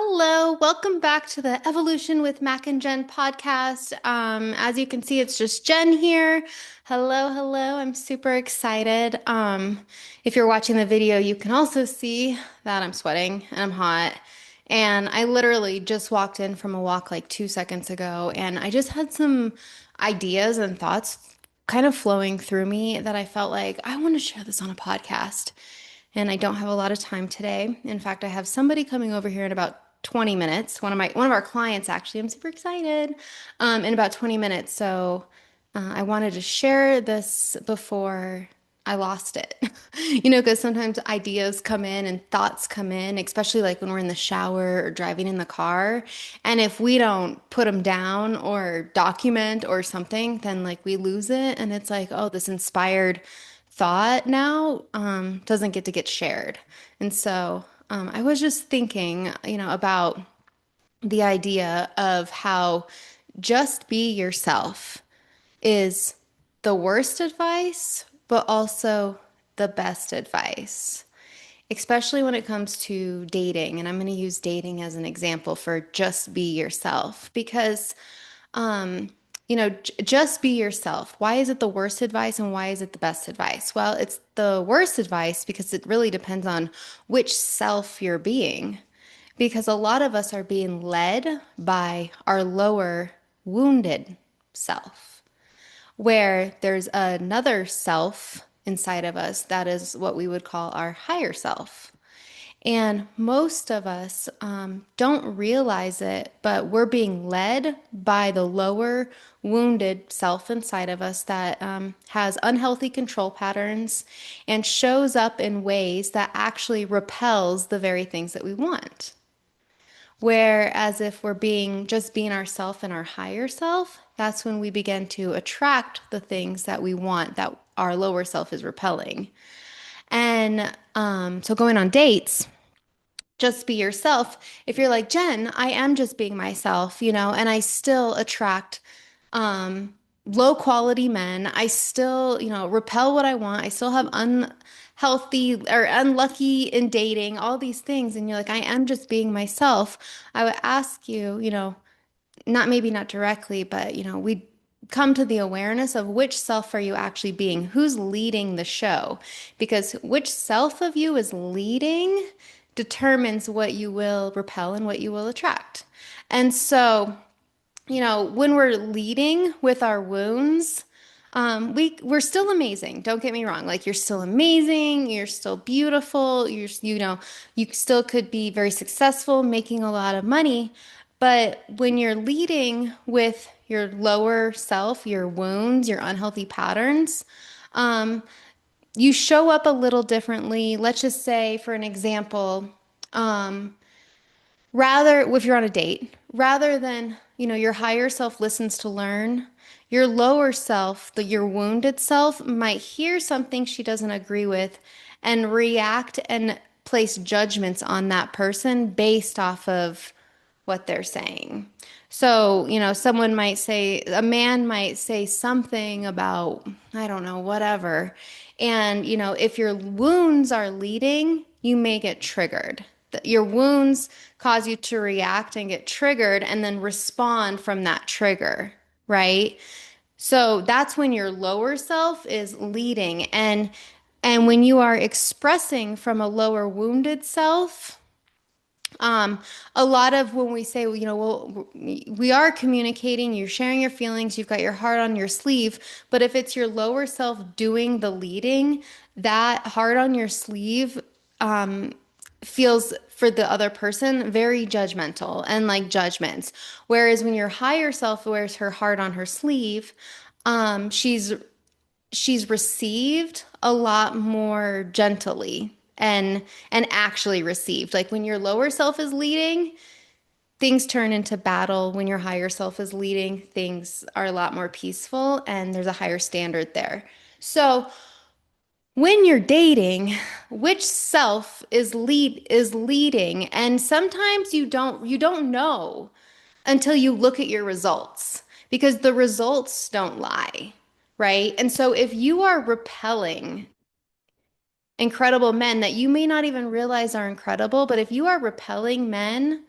Hello, welcome back to the Evolution with Mac and Jen podcast. As you can see, it's just Jen here. Hello, hello. I'm super excited. If you're watching the video, you can also see that I'm sweating and I'm hot. And I literally just walked in from a walk like 2 seconds ago, and I just had some ideas and thoughts kind of flowing through me that I felt like I want to share this on a podcast. And I don't have a lot of time today. In fact, I have somebody coming over here in about 20 minutes. One of our clients actually. I'm super excited. In about 20 minutes. So I wanted to share this before I lost it. Because sometimes ideas come in and thoughts come in, especially like when we're in the shower or driving in the car. And if we don't put them down or document or something, then like we lose it. And it's like, oh, this inspired thought now doesn't get shared. And so I was just thinking, about the idea of how just be yourself is the worst advice, but also the best advice, especially when it comes to dating. And I'm going to use dating as an example for just be yourself because, um, just be yourself. Why is it the worst advice and why is it the best advice? Well, it's the worst advice because it really depends on which self you're being. Because a lot of us are being led by our lower wounded self, where there's another self inside of us that is what we would call our higher self. And most of us don't realize it, but we're being led by the lower wounded self inside of us that has unhealthy control patterns and shows up in ways that actually repels the very things that we want. Whereas if we're being ourself and our higher self, that's when we begin to attract the things that we want that our lower self is repelling. And so going on dates, just be yourself. If you're like, Jen, I am just being myself, and I still attract low quality men. I still, repel what I want. I still have unhealthy or unlucky in dating, all these things. And you're like, I am just being myself. I would ask you, not directly, but, we come to the awareness of which self are you actually being? Who's leading the show? Because which self of you is leading determines what you will repel and what you will attract. And so, when we're leading with our wounds, we're still amazing. Don't get me wrong. Like you're still amazing. You're still beautiful. You still could be very successful, making a lot of money. But when you're leading with your lower self, your wounds, your unhealthy patterns, um, you show up a little differently. Let's just say, for an example, um, rather, if you're on a date, rather than, your higher self listens to learn, your lower self, your wounded self, might hear something she doesn't agree with and react and place judgments on that person based off of what they're saying. So, a man might say something about, I don't know, whatever. And, if your wounds are leading, you may get triggered. Your wounds cause you to react and get triggered and then respond from that trigger, right? So that's when your lower self is leading. And when you are expressing from a lower wounded self, um, a lot of when we say, well, we are communicating, you're sharing your feelings, you've got your heart on your sleeve, but if it's your lower self doing the leading, that heart on your sleeve, feels for the other person very judgmental and like judgments. Whereas when your higher self wears her heart on her sleeve, um, she's she's received a lot more gently and actually received. Like when your lower self is leading, things turn into battle. When your higher self is leading, things are a lot more peaceful and there's a higher standard there. So, when you're dating, which self is leading? And sometimes you don't know until you look at your results because the results don't lie, right? And so if you are repelling incredible men that you may not even realize are incredible, but if you are repelling men,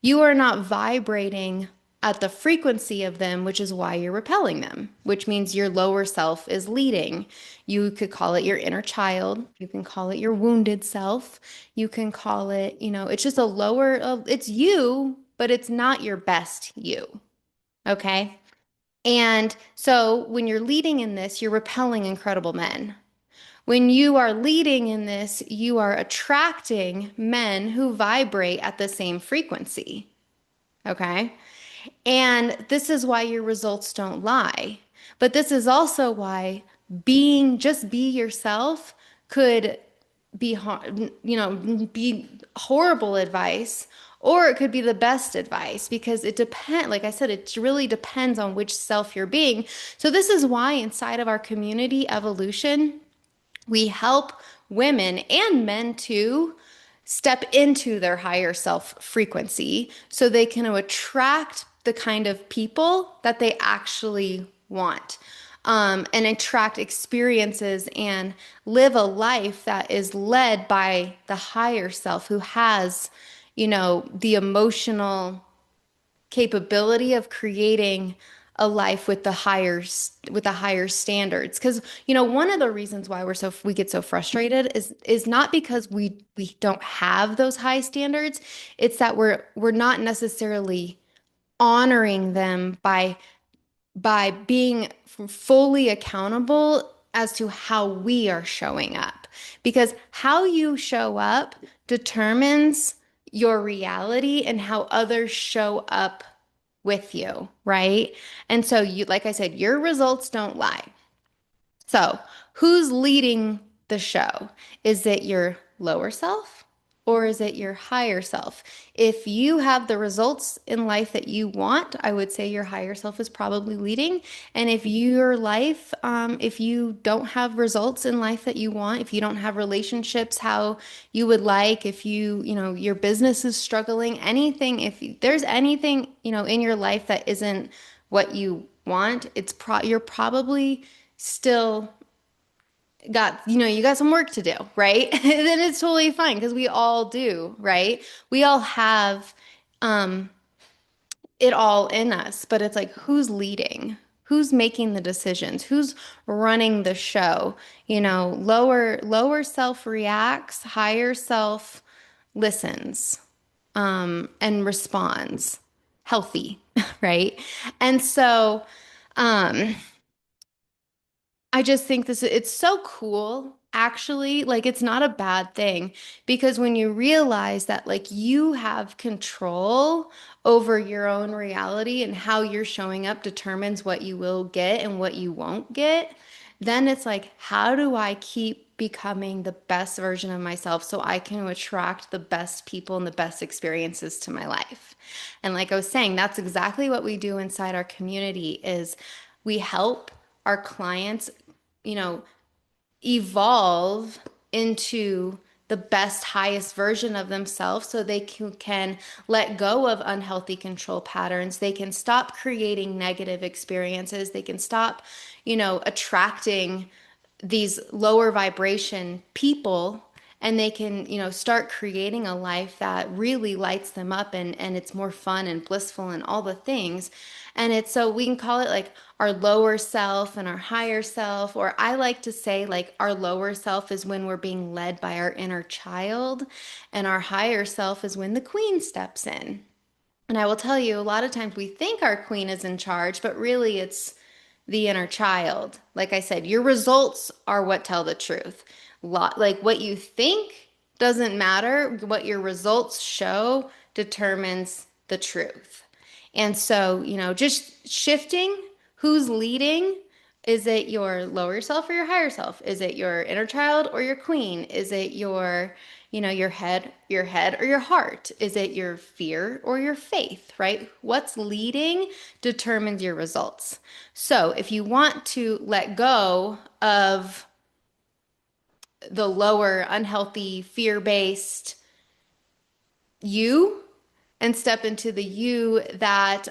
You are not vibrating at the frequency of them, which is why you're repelling them, which means your lower self is leading. You could call it your inner child. You can call it your wounded self. You can call it, it's just a lower, it's you, but it's not your best you. Okay. And so when you're leading in this, you're repelling incredible men. When you are leading in this, you are attracting men who vibrate at the same frequency. Okay. And this is why your results don't lie. But this is also why just be yourself could be, be horrible advice, or it could be the best advice because like I said, it really depends on which self you're being. So this is why inside of our community evolution, we help women and men too step into their higher self frequency so they can attract the kind of people that they actually want, and attract experiences and live a life that is led by the higher self who has, the emotional capability of creating a life with the higher standards. Because one of the reasons why we get so frustrated is not because we don't have those high standards. It's that we're not necessarily honoring them by being fully accountable as to how we are showing up. Because how you show up determines your reality and how others show up with you, right? And so like I said, your results don't lie. So, who's leading the show? Is it your lower self or is it your higher self? If you have the results in life that you want, I would say your higher self is probably leading. And if you don't have results in life that you want, if you don't have relationships how you would like, if your business is struggling, if there's anything, in your life that isn't what you want, you're probably still you got some work to do, right? Then it's totally fine because we all do, right? We all have it all in us, but it's like who's leading? Who's making the decisions? Who's running the show? Lower self reacts, higher self listens, and responds healthy, right? And so, um, I just think it's so cool, actually. Like, it's not a bad thing because when you realize that, like, you have control over your own reality and how you're showing up determines what you will get and what you won't get, then it's like, how do I keep becoming the best version of myself so I can attract the best people and the best experiences to my life? And like I was saying, that's exactly what we do inside our community is we help our clients, you know, evolve into the best, highest version of themselves so they can let go of unhealthy control patterns. They can stop creating negative experiences. They can stop, attracting these lower vibration people and they can, start creating a life that really lights them up and it's more fun and blissful and all the things. And it's so we can call it like our lower self and our higher self, or I like to say like our lower self is when we're being led by our inner child, and our higher self is when the queen steps in. And I will tell you, a lot of times we think our queen is in charge, but really it's the inner child. Like I said, your results are what tell the truth. Like what you think doesn't matter. What your results show determines the truth. And so, just shifting who's leading. Is it your lower self or your higher self? Is it your inner child or your queen? Is it your head or your heart? Is it your fear or your faith, right? What's leading determines your results. So if you want to let go of the lower, unhealthy, fear-based you and step into the you that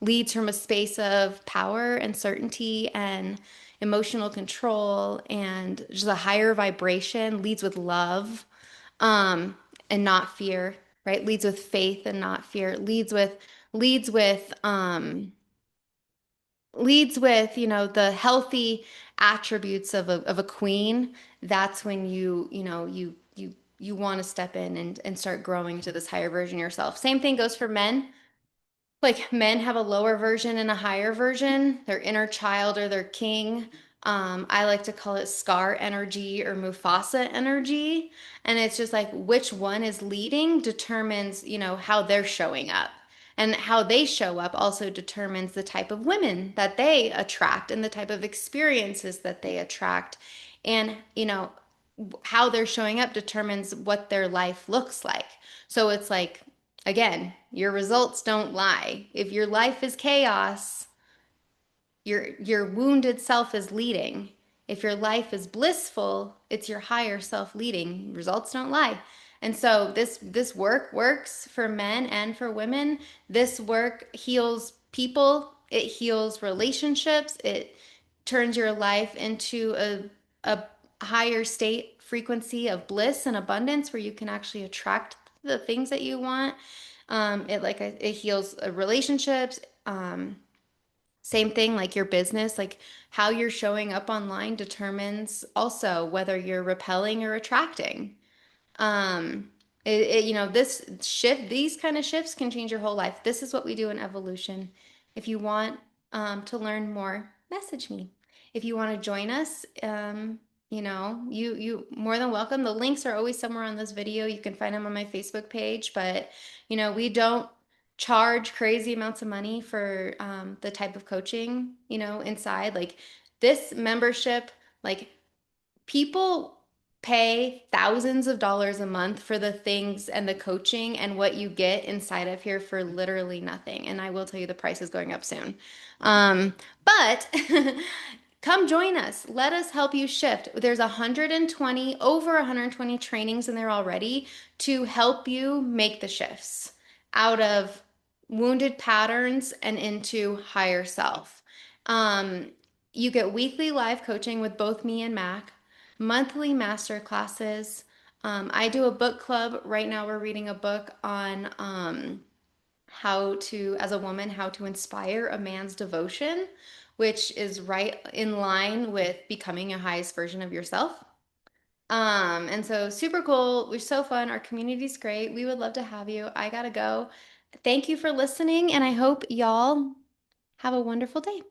leads from a space of power and certainty and emotional control and just a higher vibration, leads with love, and not fear. right? Leads with faith and not fear. Leads with leads with, the healthy attributes of a queen. That's when you want to step in and start growing to this higher version of yourself. Same thing goes for men. Like men have a lower version and a higher version, their inner child or their king. I like to call it Scar energy or Mufasa energy. And it's just like which one is leading determines, how they're showing up. And how they show up also determines the type of women that they attract and the type of experiences that they attract. And, how they're showing up determines what their life looks like. So it's like, again, your results don't lie. If your life is chaos, your wounded self is leading. If your life is blissful, it's your higher self leading. Results don't lie. And so this work works for men and for women. This work heals people, it heals relationships, it turns your life into a higher state frequency of bliss and abundance where you can actually attract the things that you want. It heals relationships. Same thing, like your business, like how you're showing up online determines also whether you're repelling or attracting. Um, this shift, these kind of shifts can change your whole life. This is what we do in evolution. If you want to learn more, message me. If you want to join us, you more than welcome. The links are always somewhere on this video. You can find them on my Facebook page, but we don't charge crazy amounts of money for the type of coaching, inside. Like this membership, like people pay thousands of dollars a month for the things and the coaching and what you get inside of here for literally nothing. And I will tell you the price is going up soon. But come join us. Let us help you shift. There's 120, over 120 trainings in there already to help you make the shifts out of wounded patterns and into higher self. Um, you get weekly live coaching with both me and Mac, monthly master classes. I do a book club. Right now, we're reading a book on how to, as a woman, how to inspire a man's devotion, which is right in line with becoming a highest version of yourself. And so super cool. We're so fun. Our community's great. We would love to have you. I gotta go. Thank you for listening, and I hope y'all have a wonderful day.